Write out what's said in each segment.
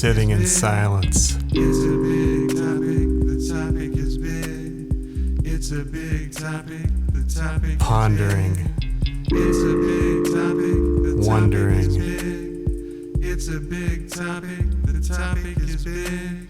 sitting in silence. It's a big topic, the topic is big. It's a big topic, the topic Pondering. is big. It's a big topic, the Wondering. topic is big. It's a big topic, the topic is big.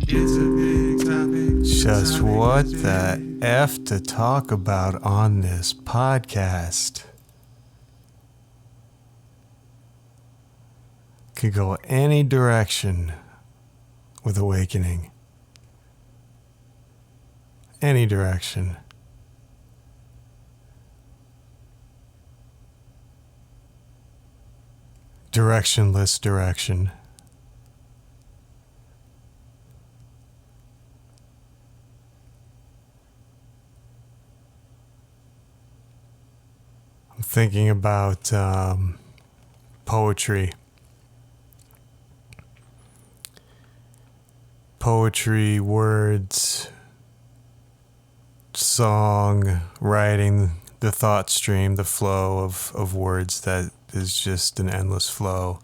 It's a big topic. Just what the F to talk about on this podcast? Could go any direction with awakening. Any direction. Directionless direction. I'm thinking about poetry. Poetry, words, song, writing, the thought stream, the flow of words that is just an endless flow.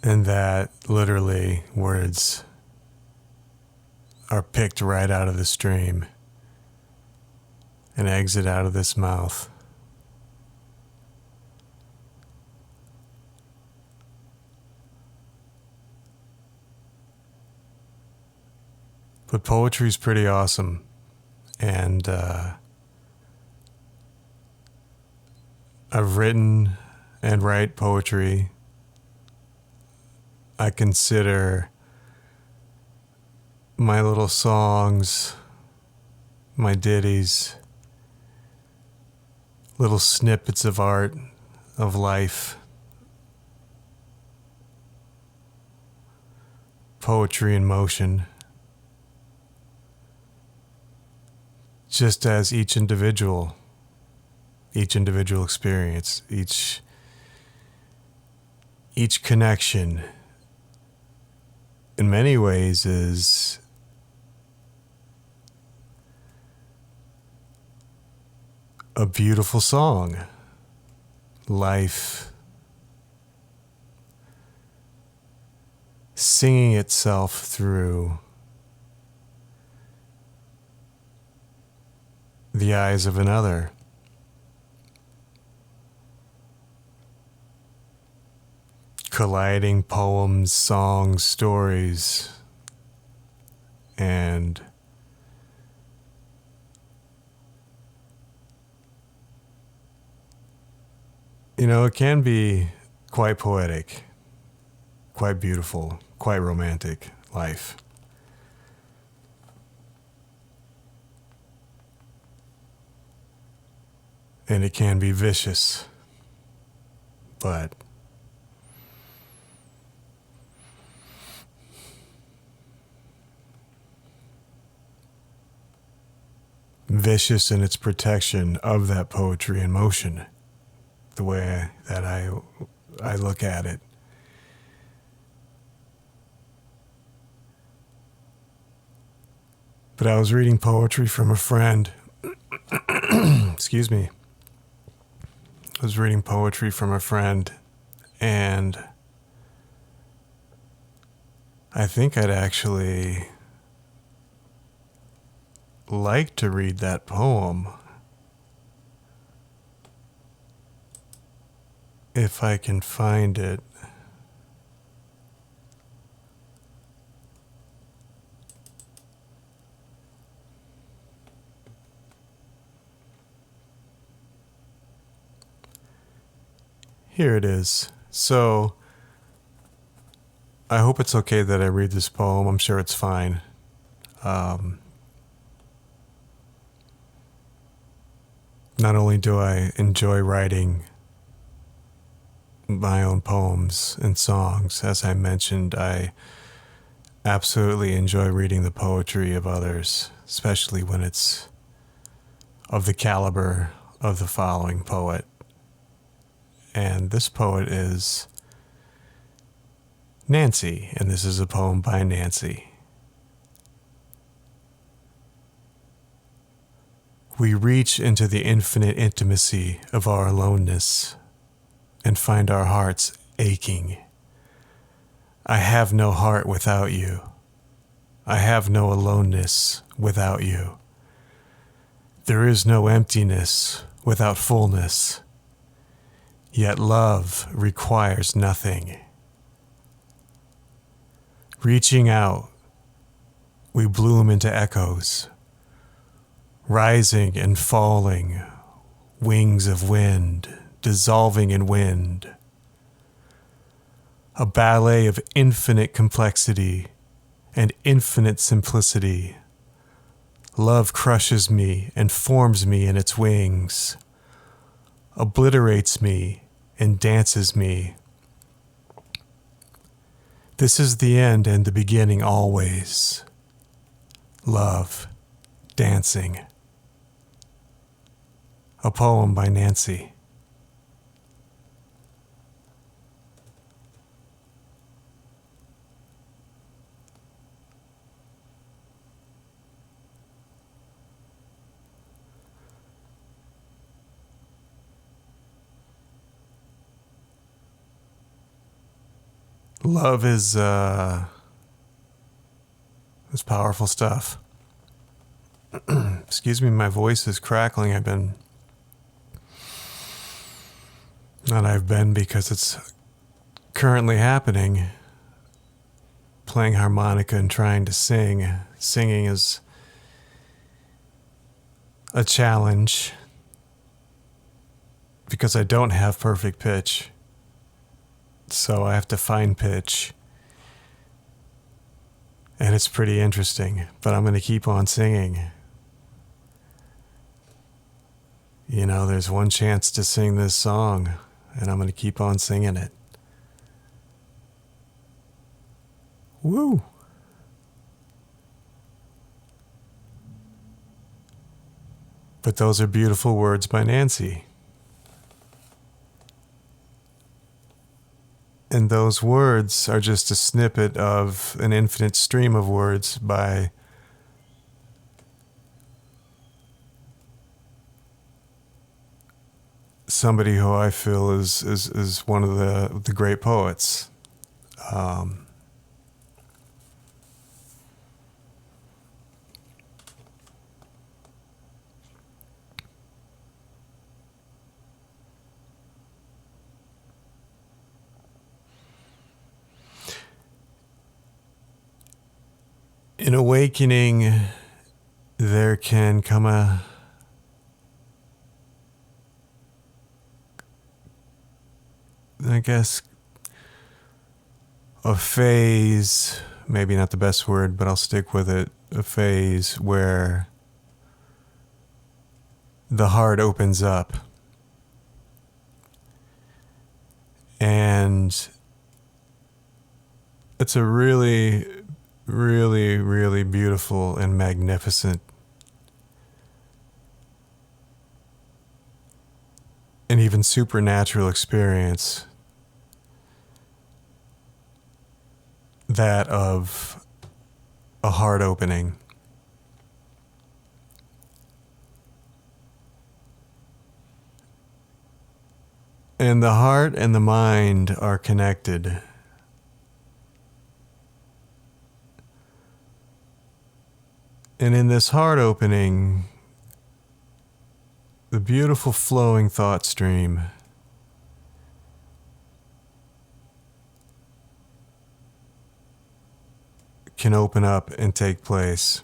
And that literally words are picked right out of the stream and exit out of this mouth. But poetry is pretty awesome, and I've written and write poetry. I consider my little songs, my ditties, little snippets of art, of life, poetry in motion. Just as each individual experience, each connection, in many ways is a beautiful song. Life singing itself through the eyes of another. Colliding poems, songs, stories, and it can be quite poetic, quite beautiful, quite romantic life. And it can be vicious, but vicious in its protection of that poetry in motion, the way that I look at it. But I was reading poetry from a friend. Excuse me. I was reading poetry from a friend, and I think I'd actually like to read that poem if I can find it. Here it is. So, I hope it's okay that I read this poem. I'm sure it's fine. Not only do I enjoy writing my own poems and songs, as I mentioned, I absolutely enjoy reading the poetry of others, especially when it's of the caliber of the following poet. And this poet is Nancy, and this is a poem by Nancy. We reach into the infinite intimacy of our aloneness, and find our hearts aching. I have no heart without you. I have no aloneness without you. There is no emptiness without fullness. Yet love requires nothing. Reaching out, we bloom into echoes, rising and falling, wings of wind, dissolving in wind. A ballet of infinite complexity and infinite simplicity. Love crushes me and forms me in its wings, obliterates me and dances me. This is the end and the beginning always. Love, dancing. A poem by Nancy. Love is powerful stuff. Excuse me, my voice is crackling. I've been because it's currently happening. Playing harmonica and trying to sing. Singing is a challenge because I don't have perfect pitch. So I have to find pitch. And it's pretty interesting, but I'm going to keep on singing. You know, there's one chance to sing this song, and I'm going to keep on singing it. Woo! But those are beautiful words by Nancy. And those words are just a snippet of an infinite stream of words by somebody who I feel is one of the great poets. In awakening, there can come a phase, maybe not the best word, but I'll stick with it, a phase where the heart opens up. And it's a really, really, really beautiful and magnificent and even supernatural experience, that of a heart opening. And the heart and the mind are connected. And in this heart opening, the beautiful flowing thought stream can open up and take place.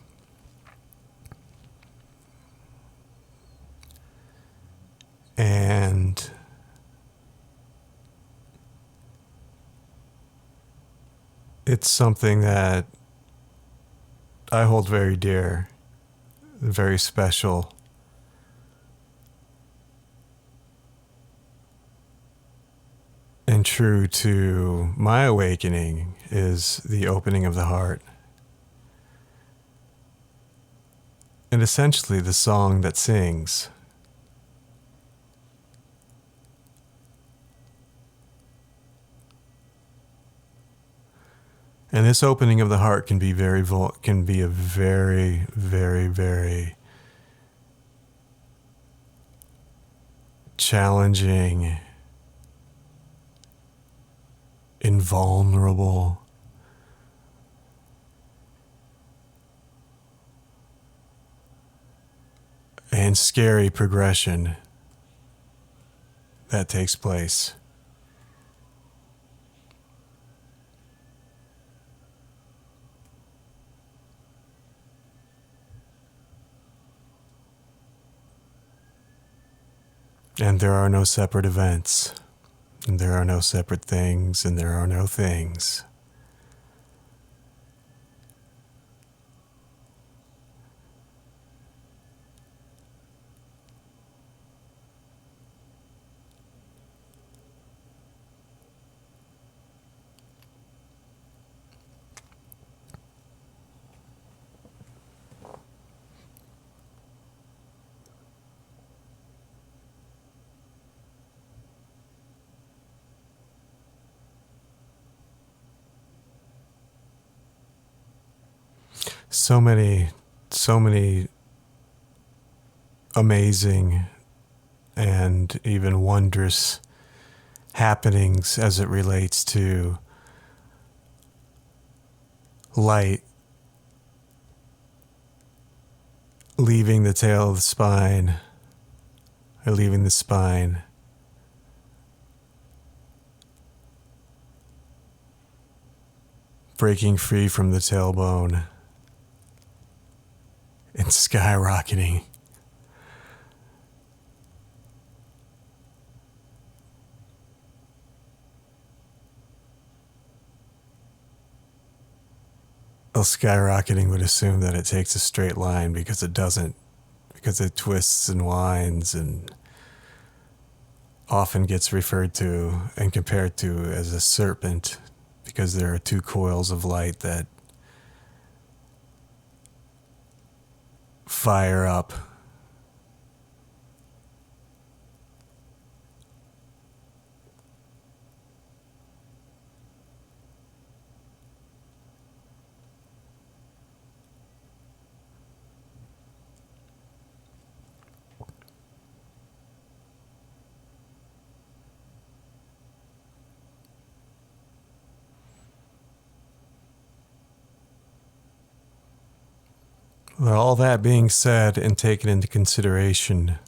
And it's something that I hold very dear, very special. And true to my awakening is the opening of the heart. And essentially the song that sings. And this opening of the heart can be a very, very, very challenging invulnerable, and scary progression that takes place. And there are no separate events, and there are no separate things, and there are no things. So many amazing and even wondrous happenings as it relates to light leaving the tail of the spine, or leaving the spine, breaking free from the tailbone, and skyrocketing. Well, skyrocketing would assume that it takes a straight line, because it doesn't, because it twists and winds and often gets referred to and compared to as a serpent, because there are two coils of light that fire up. Well, all that being said and taken into consideration,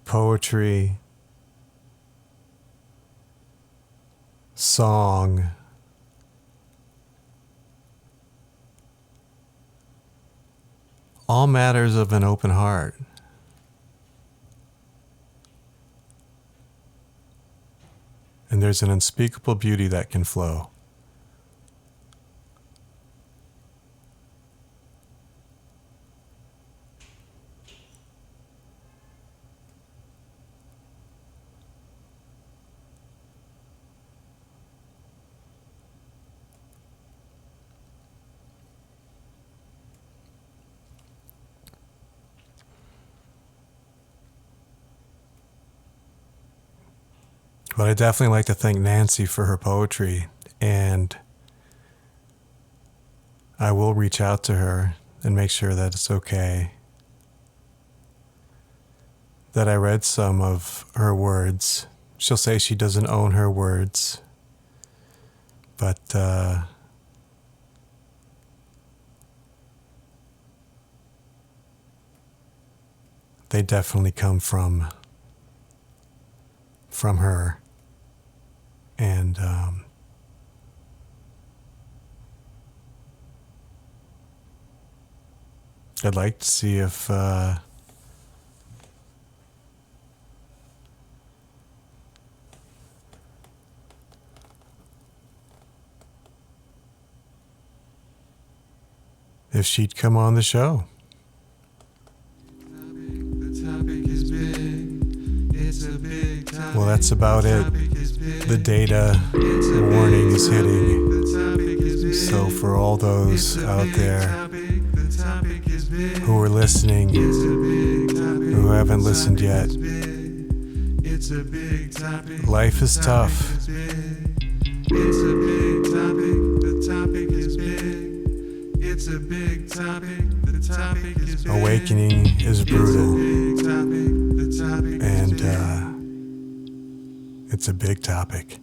poetry, song, all matters of an open heart. And there's an unspeakable beauty that can flow. But I definitely like to thank Nancy for her poetry, and I will reach out to her and make sure that it's okay that I read some of her words. She'll say she doesn't own her words, but they definitely come from her. And I'd like to see if she'd come on the show. Well, that's about it. The data warning is hitting. So for all those out there who are listening, who haven't listened yet, life is tough. It's a big topic. The topic is big. It's a big topic. The topic is big. Awakening is brutal. It's a big topic. The topic is And big. it's a big topic.